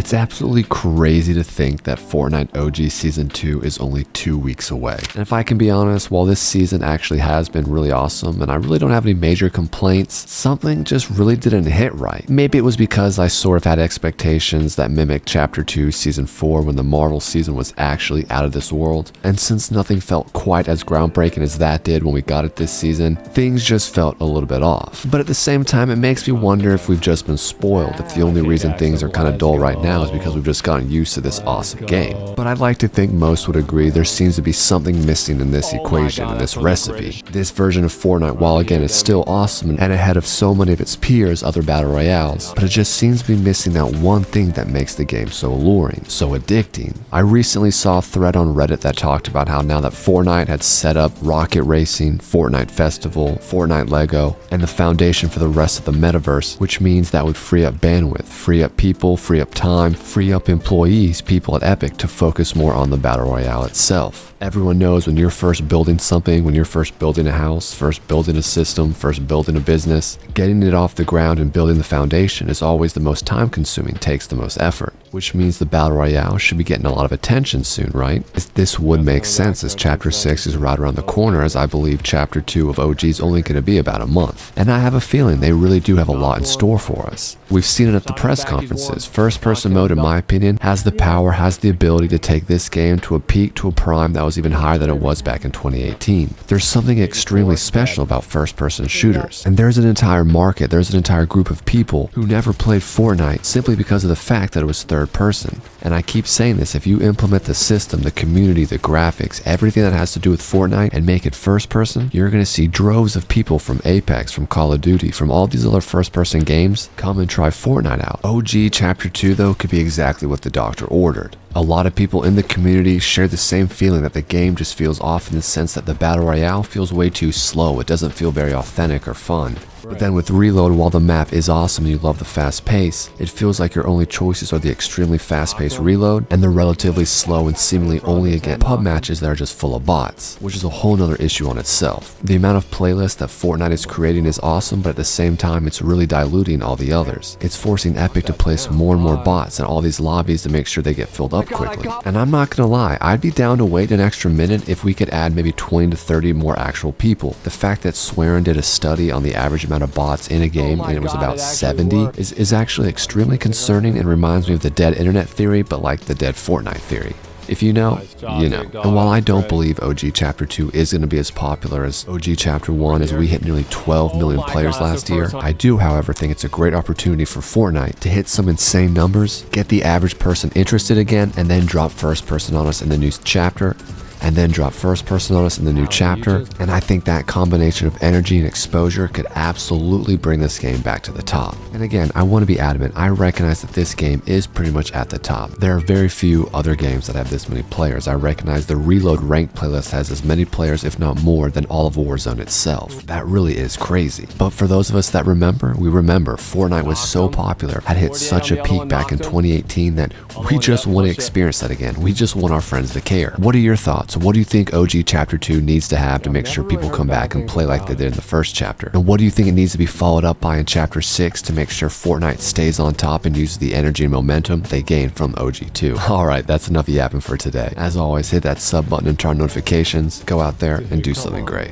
It's absolutely crazy to think that Fortnite OG Season 2 is only 2 weeks away. And if I can be honest, while this season actually has been really awesome and I really don't have any major complaints, something just really didn't hit right. Maybe it was because I sort of had expectations that mimicked Chapter 2 Season 4 when the Marvel season was actually out of this world. And since nothing felt quite as groundbreaking as that did when we got it this season, things just felt a little bit off. But at the same time, it makes me wonder if we've just been spoiled, if the only reason things are kind of dull right now is because we've just gotten used to this awesome game. But I'd like to think most would agree there seems to be something missing in this equation, in this recipe. This version of Fortnite, while again is still awesome and ahead of so many of its peers, other battle royales, but it just seems to be missing that one thing that makes the game so alluring, so addicting. I recently saw a thread on Reddit that talked about how now that Fortnite had set up Rocket Racing, Fortnite Festival, Fortnite Lego, and the foundation for the rest of the metaverse, which means that would free up bandwidth, free up people, free up time, free up employees, people at Epic to focus more on the battle royale itself. Everyone knows when you're first building something, when you're first building a house, first building a system, first building a business, getting it off the ground and building the foundation is always the most time consuming, takes the most effort, which means the battle royale should be getting a lot of attention soon, right? This would make sense as Chapter 6 is right around the corner, as I believe Chapter 2 of OG is only going to be about a month. And I have a feeling they really do have a lot in store for us. We've seen it at the press conferences. First person mode, in my opinion, has the power, has the ability to take this game to a peak, to a prime that was even higher than it was back in 2018. There's something extremely special about first person shooters. And there's an entire market, there's an entire group of people who never played Fortnite simply because of the fact that it was third person. And I keep saying this, if you implement the system, the community, the graphics, everything that has to do with Fortnite and make it first person, you're going to see droves of people from Apex, from Call of Duty, from all these other first person games come and try Fortnite out. OG Chapter 2 though could be exactly what the doctor ordered. A lot of people in the community share the same feeling that the game just feels off in the sense that the battle royale feels way too slow. It doesn't feel very authentic or fun. But then with Reload, while the map is awesome and you love the fast pace, it feels like your only choices are the extremely fast-paced Reload and the relatively slow and seemingly only again pub matches that are just full of bots, which is a whole nother issue on itself. The amount of playlists that Fortnite is creating is awesome, but at the same time it's really diluting all the others. It's forcing Epic to place more and more bots in all these lobbies to make sure they get filled up quickly. And I'm not gonna lie, I'd be down to wait an extra minute if we could add maybe 20 to 30 more actual people. The fact that Swearin did a study on the average amount of bots in a game and it was about 70 is actually extremely concerning and reminds me of the dead internet theory, but like the dead Fortnite theory. If you know, you know. And while I don't believe OG Chapter 2 is going to be as popular as OG Chapter 1 as we hit nearly 12 million players last year, I do, however, think it's a great opportunity for Fortnite to hit some insane numbers, get the average person interested again, and then drop first person on us in the new chapter, and then drop first person on us in the new chapter. And I think that combination of energy and exposure could absolutely bring this game back to the top. And again, I want to be adamant, I recognize that this game is pretty much at the top. There are very few other games that have this many players. I recognize the Reload ranked playlist has as many players, if not more, than all of Warzone itself. That really is crazy. But for those of us that remember, we remember Fortnite was so popular, had hit such a peak back in 2018 that we just want to experience that again. We just want our friends to care. What are your thoughts? What do you think OG Chapter 2 needs to have to make sure people come back and play like they did in the first chapter? And what do you think it needs to be followed up by in Chapter 6 to make sure Fortnite stays on top and uses the energy and momentum they gained from OG 2? Alright, that's enough yapping for today. As always, hit that sub button and turn on notifications. Go out there and do something great.